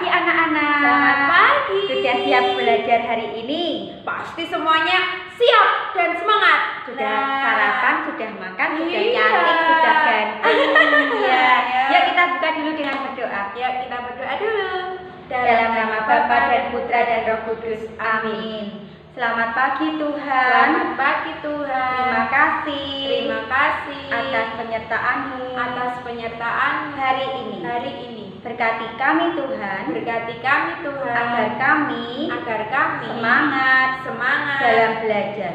pagi anak-anak. Selamat pagi. Sudah siap belajar hari ini? Pasti semuanya siap dan semangat. Sudah sarapan, sudah makan, sudah Iya. cantik, sudah ganteng. Iya. Yuk kita buka dulu dengan berdoa. Yuk kita berdoa dulu. Dalam nama Bapa dan Putra dan Roh Kudus. Amin. Selamat pagi Tuhan. Selamat pagi Tuhan. Terima kasih. Terima kasih atas penyertaan-Mu hari ini. Berkati kami Tuhan. Berkati kami Tuhan. Agar kami semangat dalam belajar.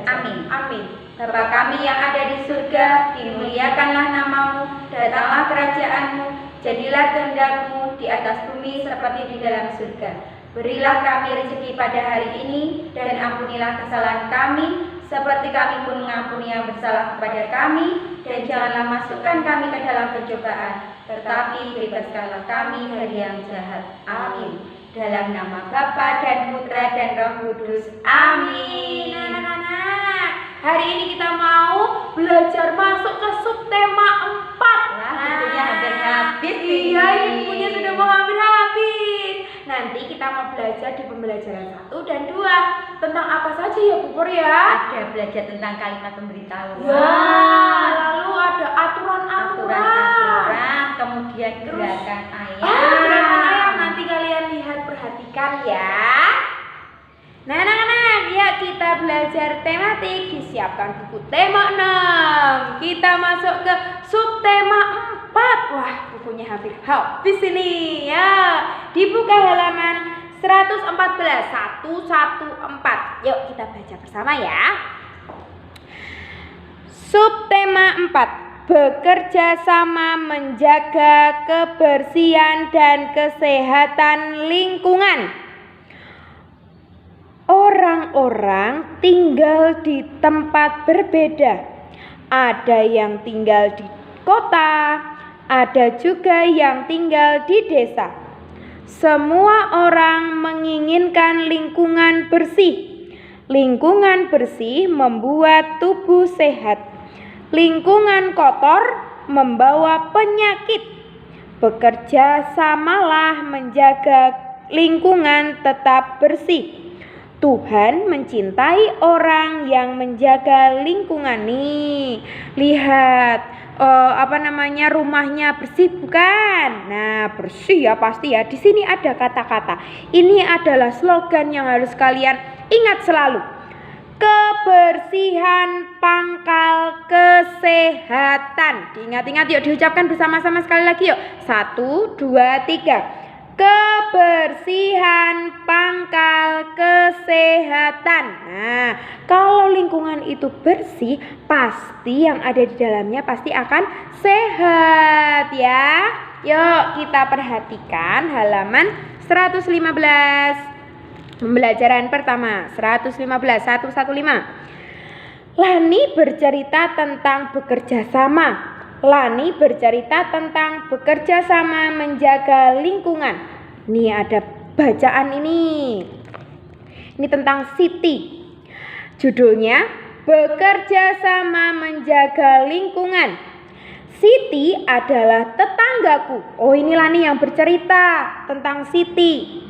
Amin. Amin. Bapa kami yang ada di surga, dimuliakanlah nama-Mu, datanglah kerajaan-Mu, jadilah kehendak-Mu di atas bumi seperti di dalam surga. Berilah kami rezeki pada hari ini, dan ampunilah kesalahan kami, seperti kami pun mengampuni yang bersalah kepada kami, dan janganlah masukkan kami ke dalam pencobaan, tetapi bebaskanlah kami dari yang jahat. Amin. Dalam nama Bapa dan Putra dan Roh Kudus. Amin. Anak-anak, hari ini kita mau belajar masuk ke subtema 4. Wah, bukunya hampir habis. Iya, ini bukunya sudah mau hampir habis. Nanti kita mau belajar di pembelajaran 1 dan 2. Tentang apa saja ya Bu Pur ya? Ada belajar tentang kalimat pemberitahuan. Ya, lalu ada aturan-aturan. Kemudian gerakan ayam. Gerakan ayam nanti kalian lihat, perhatikan ya. Nah anak-anak, ya kita belajar tematik. Disiapkan buku tema 6. Kita masuk ke subtema 4. Wah, bukunya hampir habis ini ya. Dibuka halaman 114. Yuk kita baca bersama ya. Subtema 4. Bekerja sama menjaga kebersihan dan kesehatan lingkungan. Orang-orang tinggal di tempat berbeda. Ada yang tinggal di kota, ada juga yang tinggal di desa. Semua orang menginginkan lingkungan bersih. Lingkungan bersih membuat tubuh sehat. Lingkungan kotor membawa penyakit. Bekerja samalah menjaga lingkungan tetap bersih. Tuhan mencintai orang yang menjaga lingkungan nih. Lihat, rumahnya bersih bukan? Nah, bersih ya pasti ya. Di sini ada kata-kata. Ini adalah slogan yang harus kalian ingat selalu. Kebersihan pangkal kesehatan. Diingat-ingat yuk, diucapkan bersama-sama sekali lagi yuk. 1, 2, 3. Kebersihan pangkal kesehatan. Nah, kalau lingkungan itu bersih, pasti yang ada di dalamnya pasti akan sehat ya. Yuk kita perhatikan halaman 115. Pembelajaran pertama 115. Lani bercerita tentang bekerja sama. Lani bercerita tentang bekerja sama menjaga lingkungan. Nih ada bacaan ini. Ini tentang Siti. Judulnya bekerja sama menjaga lingkungan. Siti adalah tetanggaku. Oh, ini Lani yang bercerita tentang Siti.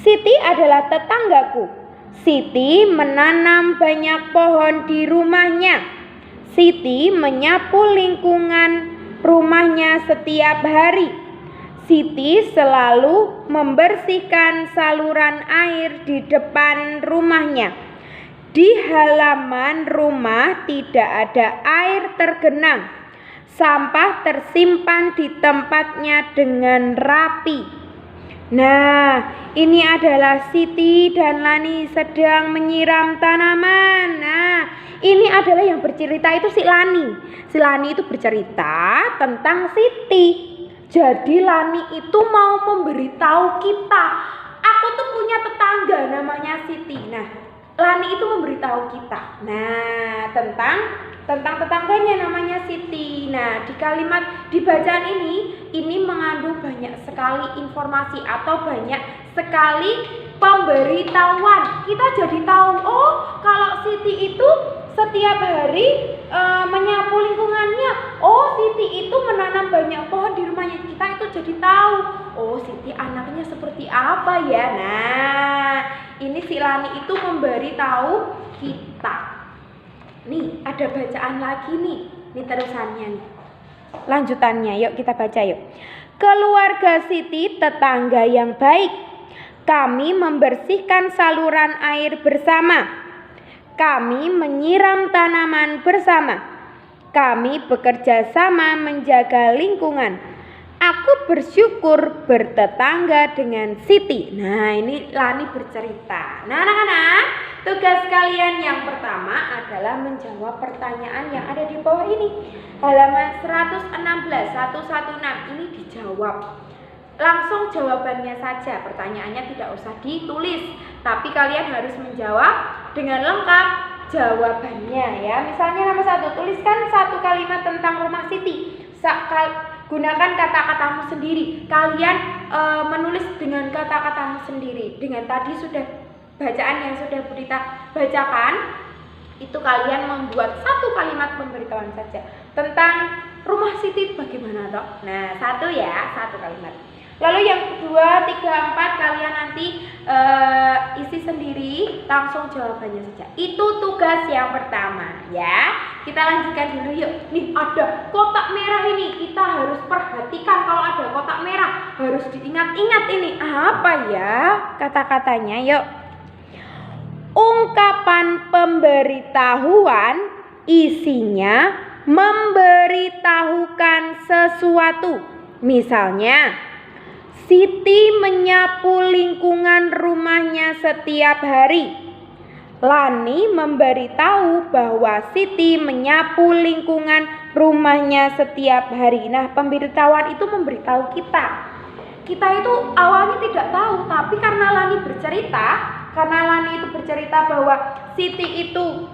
Siti adalah tetanggaku. Siti menanam banyak pohon di rumahnya. Siti menyapu lingkungan rumahnya setiap hari. Siti selalu membersihkan saluran air di depan rumahnya. Di halaman rumah tidak ada air tergenang. Sampah tersimpan di tempatnya dengan rapi. Nah, ini adalah Siti dan Lani sedang menyiram tanaman. Nah, ini adalah yang bercerita itu si Lani. Si Lani itu bercerita tentang Siti. Jadi Lani itu mau memberitahu kita, aku tuh punya tetangga namanya Siti. Nah, Lani itu memberitahu kita. Nah, tentang tetangganya namanya Siti. Nah, di bacaan ini mengandung banyak sekali informasi atau banyak sekali pemberitahuan. Kita jadi tahu, oh, kalau Siti itu setiap hari menyapu lingkungannya. Oh, Siti Siti itu menanam banyak pohon di rumahnya kita itu jadi tahu. Oh, Siti anaknya seperti apa ya. Nah, ini si Lani itu memberi tahu kita. Nih, ada bacaan lagi nih. Ini terusannya nih. Lanjutannya, yuk kita baca yuk. Keluarga Siti tetangga yang baik. Kami membersihkan saluran air bersama. Kami menyiram tanaman bersama. Kami bekerja sama menjaga lingkungan. Aku bersyukur bertetangga dengan Siti. Nah, ini Lani bercerita. Nah, anak-anak, tugas kalian yang pertama adalah menjawab pertanyaan yang ada di bawah ini. Halaman 116 ini dijawab. Langsung jawabannya saja, pertanyaannya tidak usah ditulis, tapi kalian harus menjawab dengan lengkap jawabannya ya. Misalnya nomor 1, tuliskan satu kalimat tentang rumah Siti. Gunakan kata-katamu sendiri. Kalian menulis dengan kata-katamu sendiri. Dengan tadi sudah bacaan yang sudah Budita bacakan, itu kalian membuat satu kalimat pemberitahuan saja tentang rumah Siti bagaimana toh. Nah, satu kalimat. Lalu yang kedua, 3, 4 kalian nanti isi sendiri, langsung jawabannya saja. Itu tugas yang pertama ya. Kita lanjutkan dulu yuk. Nih ada kotak merah ini, kita harus perhatikan kalau ada kotak merah. Harus diingat-ingat ini apa ya kata-katanya yuk. Ungkapan pemberitahuan isinya memberitahukan sesuatu. Misalnya, Siti menyapu lingkungan rumahnya setiap hari. Lani memberitahu bahwa Siti menyapu lingkungan rumahnya setiap hari. Nah, pemberitahuan itu memberitahu kita. Kita itu awalnya tidak tahu, tapi karena Lani itu bercerita bahwa Siti itu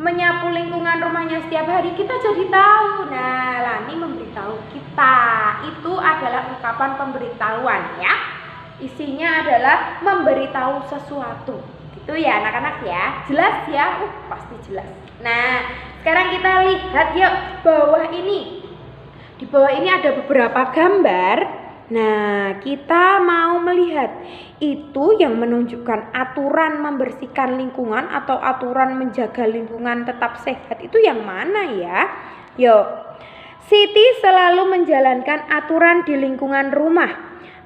menyapu lingkungan rumahnya setiap hari, kita jadi tahu. Nah, Lani memberitahu kita. Itu adalah ungkapan pemberitahuan ya. Isinya adalah memberitahu sesuatu. Gitu ya anak-anak ya. Jelas ya? Pasti jelas. Nah, sekarang kita lihat yuk bawah ini. Di bawah ini ada beberapa gambar. Nah, kita mau melihat itu yang menunjukkan aturan membersihkan lingkungan atau aturan menjaga lingkungan tetap sehat itu yang mana ya? Yuk. Siti selalu menjalankan aturan di lingkungan rumah.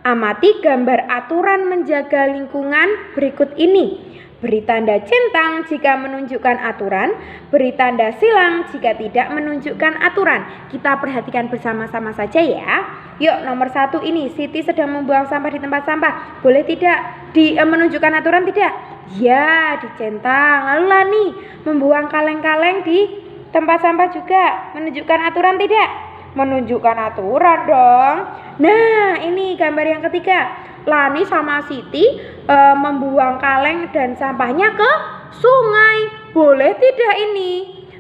Amati gambar aturan menjaga lingkungan berikut ini. Beri tanda centang jika menunjukkan aturan, beri tanda silang jika tidak menunjukkan aturan. Kita perhatikan bersama-sama saja ya. Yuk, nomor 1 ini, Siti sedang membuang sampah di tempat sampah. Boleh tidak menunjukkan aturan tidak? Ya, dicentang. Lalu Lani membuang kaleng-kaleng di tempat sampah juga. Menunjukkan aturan tidak? Menunjukkan aturan dong. Nah, ini gambar yang ketiga. Lani sama Siti membuang kaleng dan sampahnya ke sungai. Boleh tidak ini?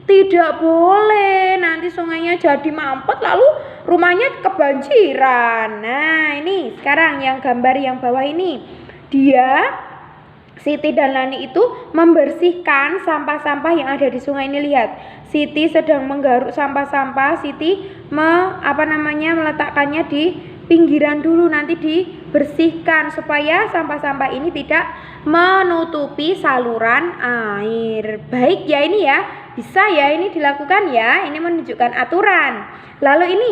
Tidak boleh. Nanti sungainya jadi mampet lalu rumahnya kebanjiran. Nah, ini sekarang yang gambar yang bawah ini. Siti dan Lani itu membersihkan sampah-sampah yang ada di sungai ini. Lihat, Siti sedang menggaruk sampah-sampah. Siti meletakkannya di pinggiran dulu, nanti dibersihkan supaya sampah-sampah ini tidak menutupi saluran air. Baik ya ini ya, bisa ya ini dilakukan ya, ini menunjukkan aturan. Lalu ini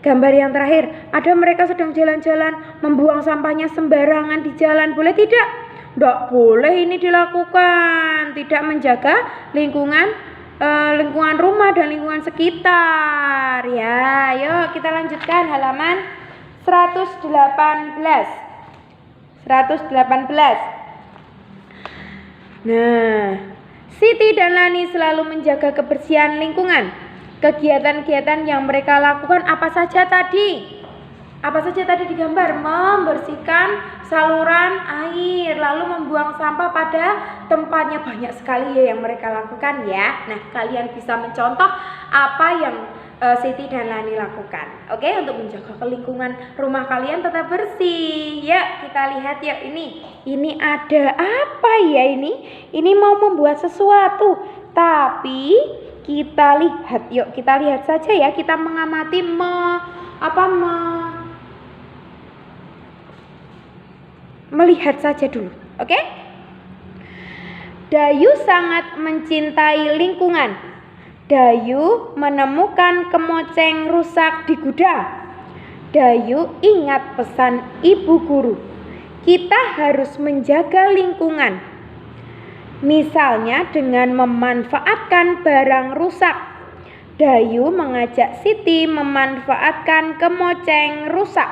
gambar yang terakhir, ada mereka sedang jalan-jalan membuang sampahnya sembarangan di jalan, boleh tidak? Tidak boleh ini dilakukan, tidak menjaga lingkungan rumah dan lingkungan sekitar ya. Yuk kita lanjutkan halaman 118. Nah, Siti dan Lani selalu menjaga kebersihan lingkungan. Kegiatan-kegiatan yang mereka lakukan apa saja tadi? Apa saja tadi digambar? Membersihkan saluran air, lalu membuang sampah pada tempatnya. Banyak sekali ya yang mereka lakukan ya. Nah, kalian bisa mencontoh apa yang Siti dan Lani lakukan. Oke, untuk menjaga lingkungan rumah kalian tetap bersih. Ya, kita lihat ya ini. Ini ada apa ya ini? Ini mau membuat sesuatu, tapi kita lihat. Yuk kita lihat saja ya, kita mengamati melihat saja dulu. Oke? Dayu sangat mencintai lingkungan. Dayu menemukan kemoceng rusak di gudang. Dayu ingat pesan ibu guru. Kita harus menjaga lingkungan. Misalnya dengan memanfaatkan barang rusak. Dayu mengajak Siti memanfaatkan kemoceng rusak.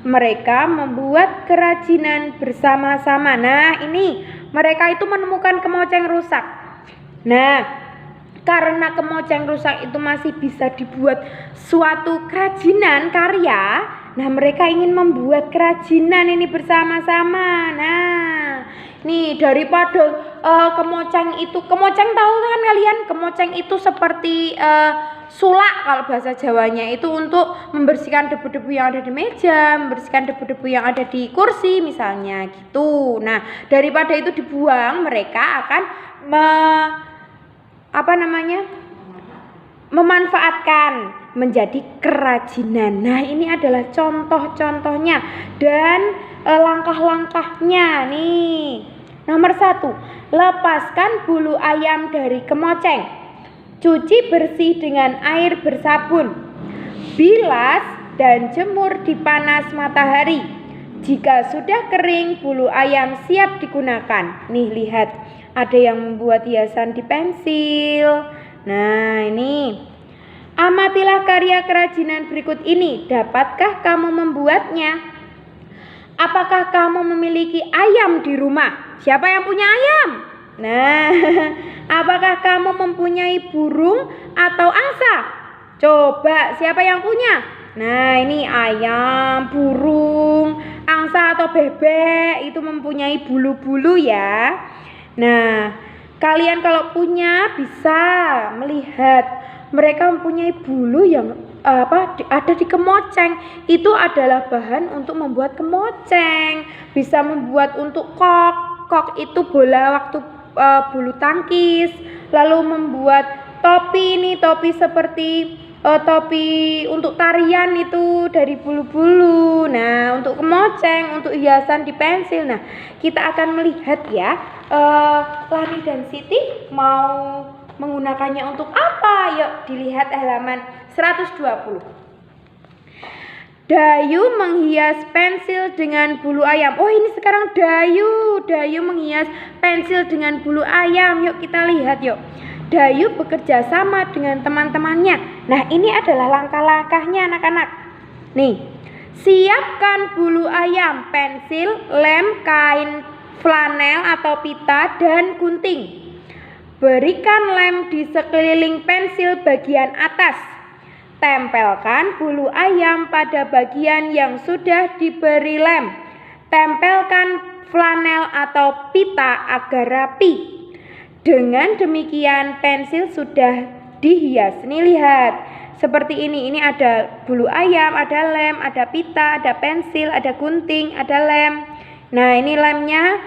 Mereka membuat kerajinan bersama-sama. Nah, ini mereka itu menemukan kemoceng rusak. Nah, karena kemoceng rusak itu masih bisa dibuat suatu kerajinan karya. Nah, mereka ingin membuat kerajinan ini bersama-sama. Nah, nih daripada kemoceng tahu kan kalian? Kemoceng itu seperti sulak kalau bahasa Jawanya, itu untuk membersihkan debu-debu yang ada di meja, membersihkan debu-debu yang ada di kursi misalnya gitu. Nah, daripada itu dibuang, mereka akan memanfaatkan menjadi kerajinan. Nah, ini adalah contoh-contohnya dan langkah-langkahnya nih. Nomor 1, lepaskan bulu ayam dari kemoceng. Cuci bersih dengan air bersabun. Bilas dan jemur di panas matahari. Jika sudah kering, bulu ayam siap digunakan. Nih lihat, ada yang membuat hiasan di pensil. Nah, ini. Amatilah karya kerajinan berikut ini. Dapatkah kamu membuatnya? Apakah kamu memiliki ayam di rumah? Siapa yang punya ayam? Nah, apakah kamu mempunyai burung atau angsa? Coba, siapa yang punya? Nah, ini ayam, burung, angsa atau bebek itu mempunyai bulu-bulu ya. Nah, kalian kalau punya bisa melihat mereka mempunyai bulu yang ada di kemoceng. Itu adalah bahan untuk membuat kemoceng. Bisa membuat untuk kok itu bola waktu bulu tangkis. Lalu membuat topi seperti topi untuk tarian itu dari bulu-bulu. Nah, untuk kemoceng, untuk hiasan di pensil. Nah, kita akan melihat ya, Lani dan Siti mau menggunakannya untuk apa? Yuk dilihat halaman 120. Dayu menghias pensil dengan bulu ayam. Oh, ini sekarang Dayu menghias pensil dengan bulu ayam. Yuk kita lihat yuk. Dayu bekerja sama dengan teman-temannya. Nah, ini adalah langkah-langkahnya anak-anak. Nih, siapkan bulu ayam, pensil, lem, kain flanel atau pita, dan gunting. Berikan lem di sekeliling pensil bagian atas. Tempelkan bulu ayam pada bagian yang sudah diberi lem. Tempelkan flanel atau pita agar rapi. Dengan demikian pensil sudah dihias. Nih lihat, seperti ini. Ini ada bulu ayam, ada lem, ada pita, ada pensil, ada gunting, ada lem. Nah, ini lemnya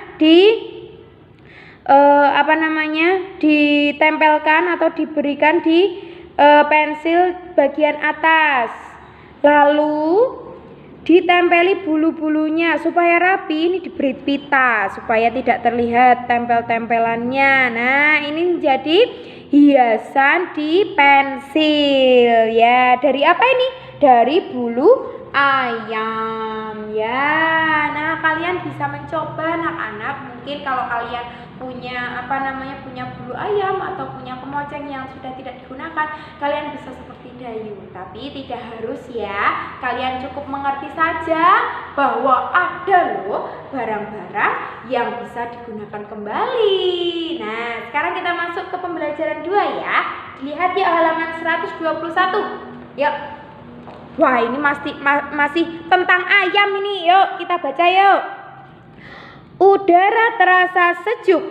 ditempelkan atau diberikan di pensil bagian atas. Lalu ditempeli bulu-bulunya supaya rapi. Ini diberi pita supaya tidak terlihat tempel-tempelannya. Nah, ini menjadi hiasan di pensil ya. Dari apa ini? Dari bulu ayam ya. Nah, kalian bisa mencoba anak-anak. Mungkin kalau kalian punya bulu ayam atau punya kemoceng yang sudah tidak digunakan, kalian bisa seperti Dayu. Tapi tidak harus ya. Kalian cukup mengerti saja bahwa ada loh barang-barang yang bisa digunakan kembali. Nah, sekarang kita masuk ke pembelajaran 2 ya. Lihat ya halaman 121. Yuk. Wah, ini masih tentang ayam ini. Yuk kita baca yuk. Udara terasa sejuk.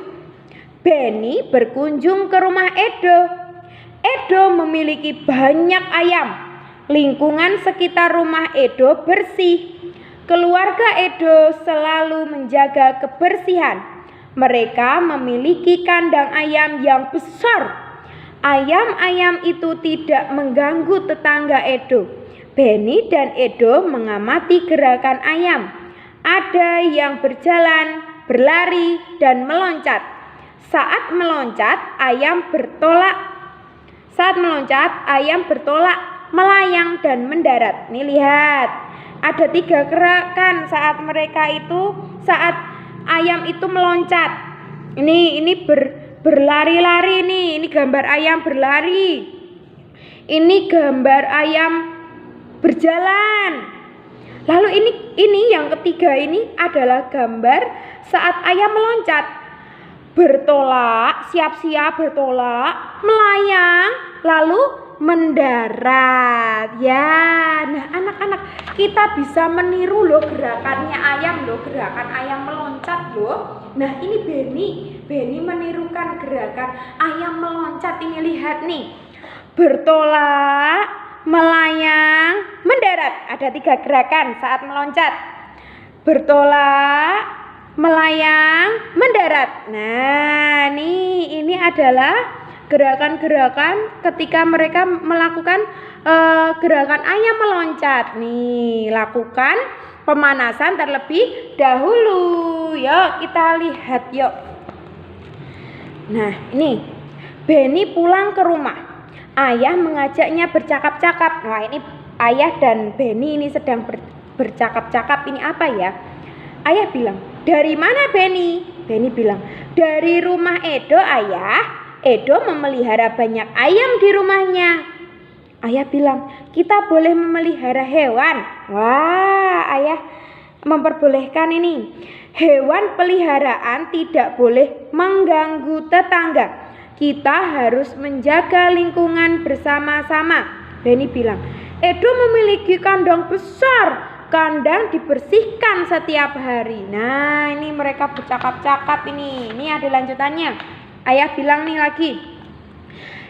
Benny berkunjung ke rumah Edo. Edo memiliki banyak ayam. Lingkungan sekitar rumah Edo bersih. Keluarga Edo selalu menjaga kebersihan. Mereka memiliki kandang ayam yang besar. Ayam-ayam itu tidak mengganggu tetangga Edo. Benny dan Edo mengamati gerakan ayam. Ada yang berjalan, berlari, dan meloncat. Saat meloncat, ayam bertolak, melayang, dan mendarat. Nih lihat, ada 3 gerakan saat ayam itu meloncat. Ini berlari-lari nih. Ini gambar ayam berlari. Ini gambar ayam berjalan. Lalu ini yang ketiga ini adalah gambar saat ayam meloncat. Bertolak, siap-siap bertolak, melayang, lalu mendarat. Ya, nah anak-anak, kita bisa meniru loh gerakannya ayam loh, gerakan ayam meloncat loh. Nah, ini Benny menirukan gerakan ayam meloncat. Ini lihat nih. Bertolak, melayang, mendarat. Ada 3 gerakan saat meloncat. Bertolak, melayang, mendarat. Nah, ini adalah gerakan-gerakan ketika mereka melakukan gerakan ayam meloncat. Nih, lakukan pemanasan terlebih dahulu. Yuk, kita lihat yuk. Nah, ini Benny pulang ke rumah. Ayah mengajaknya bercakap-cakap. Nah, ini ayah dan Benny ini sedang bercakap-cakap. Ini apa ya? Ayah bilang, "Dari mana, Benny?" Benny bilang, "Dari rumah Edo, Ayah. Edo memelihara banyak ayam di rumahnya." Ayah bilang, "Kita boleh memelihara hewan." Wah, ayah memperbolehkan ini. Hewan peliharaan tidak boleh mengganggu tetangga. Kita harus menjaga lingkungan bersama-sama. Benny bilang, "Edo memiliki kandang besar. Kandang dibersihkan setiap hari." Nah, ini mereka bercakap-cakap ini. Ini ada lanjutannya. Ayah bilang nih lagi.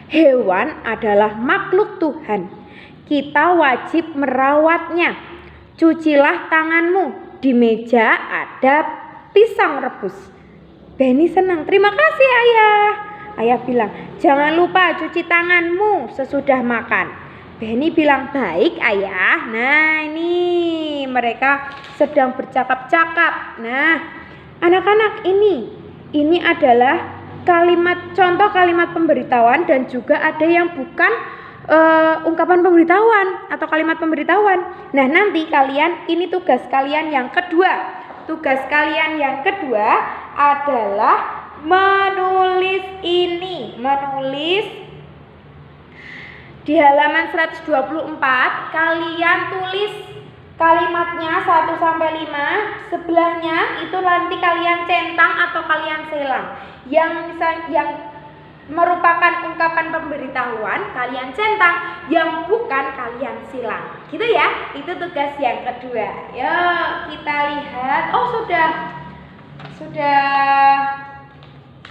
Hewan adalah makhluk Tuhan. Kita wajib merawatnya. Cucilah tanganmu. Di meja ada pisang rebus. Benny senang. "Terima kasih, Ayah." Ayah bilang, "Jangan lupa cuci tanganmu sesudah makan." Benny bilang, "Baik, Ayah." Nah, ini mereka sedang bercakap-cakap. Nah, anak-anak, ini adalah contoh kalimat pemberitahuan, dan juga ada yang bukan ungkapan pemberitahuan atau kalimat pemberitahuan. Nah, nanti ini tugas kalian yang kedua. Tugas kalian yang kedua adalah menulis ini. Menulis di halaman 124, kalian tulis kalimatnya 1 sampai 5. Sebelahnya itu nanti kalian centang atau kalian selang. Yang merupakan ungkapan pemberitahuan kalian centang, yang bukan kalian silang. Gitu ya. Itu tugas yang kedua. Yuk, kita lihat. Oh, sudah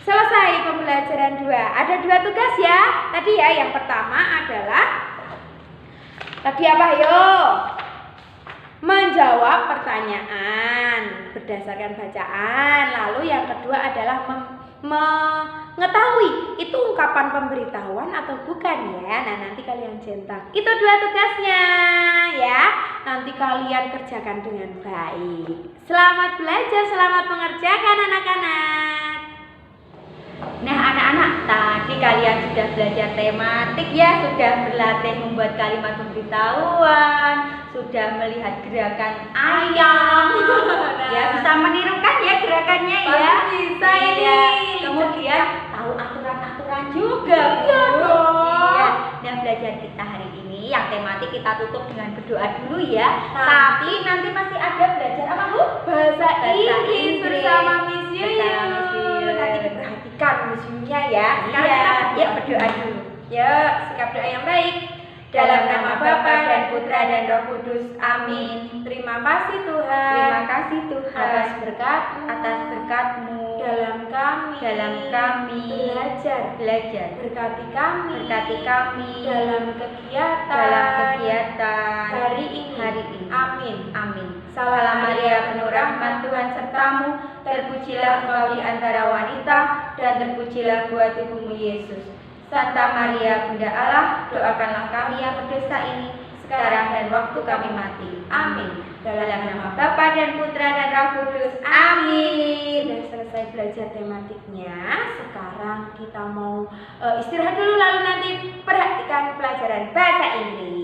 selesai pembelajaran 2. Ada 2 tugas ya. Tadi ya, yang pertama adalah menjawab pertanyaan berdasarkan bacaan. Lalu yang kedua adalah mengetahui itu ungkapan pemberitahuan atau bukan ya. Nah, nanti kalian centang. Itu 2 tugasnya ya. Nanti kalian kerjakan dengan baik. Selamat belajar, selamat mengerjakan anak-anak. Nah, anak-anak, tadi kalian sudah belajar tematik ya, sudah berlatih membuat kalimat pemberitahuan, sudah melihat gerakan ayam. Ya, bisa menirukan ya gerakannya ya. Bisa ini. Ya. Kemudian tahu aturan-aturan juga. Iya dong. Iya. Nah, belajar kita hari ini yang tematik kita tutup dengan berdoa dulu ya. Tapi nanti masih ada belajar apa, Bu? Bahasa Inggris bersama Miss Bersama Miss Yuyu. Nanti diperhatikan Miss Yuyu-nya ya. Sekarang Iya, kita ya berdoa dulu. Ya, sikap doa yang baik. Dalam nama Bapa dan Putra dan Roh Kudus. Amin. Terima kasih Tuhan. Terima kasih Tuhan atas berkat-Mu. atas berkat-Mu dalam kami belajar. Berkati kami dalam kegiatan hari ini. Amin. Salam Maria, penuh rahmat, Tuhan sertamu. Terpujilah engkau di antara wanita, dan terpujilah buah tubuhmu Yesus. Santa Maria Bunda Allah, doakanlah kami yang berdosa ini, sekarang dan waktu kami mati. Amin. Dalam nama Bapa dan Putra dan Roh Kudus. Amin. Sudah selesai belajar tematiknya. Sekarang kita mau istirahat dulu, lalu nanti perhatikan pelajaran bahasa Inggris.